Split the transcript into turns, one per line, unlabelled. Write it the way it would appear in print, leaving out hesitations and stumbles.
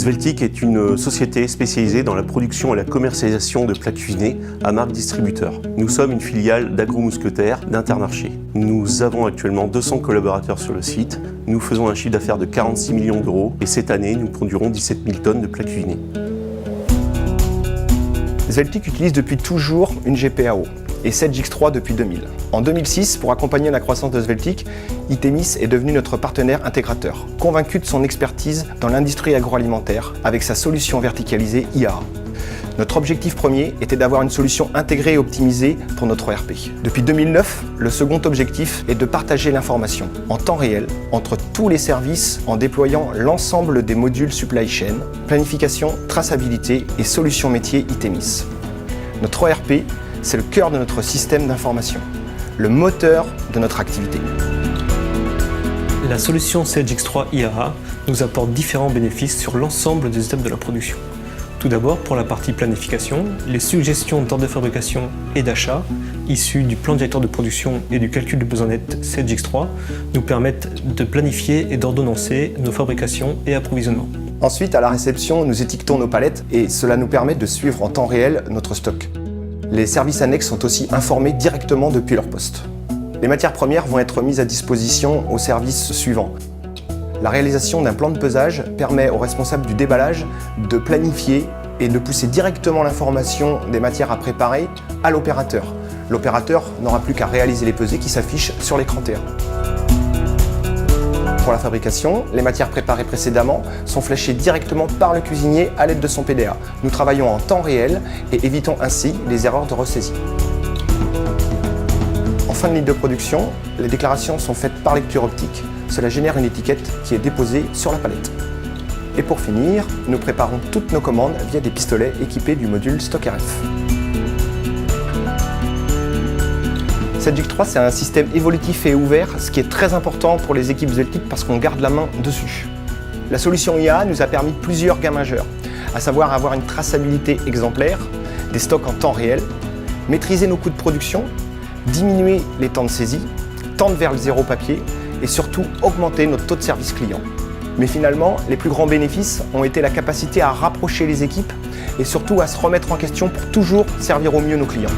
Sveltic est une société spécialisée dans la production et la commercialisation de plats cuisinés à marque distributeur. Nous sommes une filiale d'Agro Mousquetaire d'Intermarché. Nous avons actuellement 200 collaborateurs sur le site. Nous faisons un chiffre d'affaires de 46 millions d'euros et cette année, nous produirons 17 000 tonnes de plats cuisinés.
Sveltic utilise depuis toujours une GPAO et Sedgix3 depuis 2000. En 2006, pour accompagner la croissance de Sveltic, Itemis est devenu notre partenaire intégrateur, convaincu de son expertise dans l'industrie agroalimentaire avec sa solution verticalisée IAA. Notre objectif premier était d'avoir une solution intégrée et optimisée pour notre ERP. Depuis 2009, le second objectif est de partager l'information en temps réel entre tous les services en déployant l'ensemble des modules supply chain, planification, traçabilité et solutions métiers Itemis. Notre ERP, c'est le cœur de notre système d'information, le moteur de notre activité.
La solution Sedgix3 IAA nous apporte différents bénéfices sur l'ensemble des étapes de la production. Tout d'abord, pour la partie planification, les suggestions d'ordre de fabrication et d'achat, issues du plan directeur de production et du calcul de besoin net Sedgix3, nous permettent de planifier et d'ordonnancer nos fabrications et approvisionnements.
Ensuite, à la réception, nous étiquetons nos palettes et cela nous permet de suivre en temps réel notre stock. Les services annexes sont aussi informés directement depuis leur poste. Les matières premières vont être mises à disposition aux services suivants. La réalisation d'un plan de pesage permet aux responsables du déballage de planifier et de pousser directement l'information des matières à préparer à l'opérateur. L'opérateur n'aura plus qu'à réaliser les pesées qui s'affichent sur l'écran terrain. Pour la fabrication, les matières préparées précédemment sont fléchées directement par le cuisinier à l'aide de son PDA. Nous travaillons en temps réel et évitons ainsi les erreurs de ressaisie. En fin de ligne de production, les déclarations sont faites par lecture optique. Cela génère une étiquette qui est déposée sur la palette. Et pour finir, nous préparons toutes nos commandes via des pistolets équipés du module StockRF. Sedgix3, c'est un système évolutif et ouvert, ce qui est très important pour les équipes Sveltic parce qu'on garde la main dessus. La solution IA nous a permis plusieurs gains majeurs, à savoir avoir une traçabilité exemplaire, des stocks en temps réel, maîtriser nos coûts de production, diminuer les temps de saisie, tendre vers le zéro papier et surtout augmenter notre taux de service client. Mais finalement, les plus grands bénéfices ont été la capacité à rapprocher les équipes et surtout à se remettre en question pour toujours servir au mieux nos clients.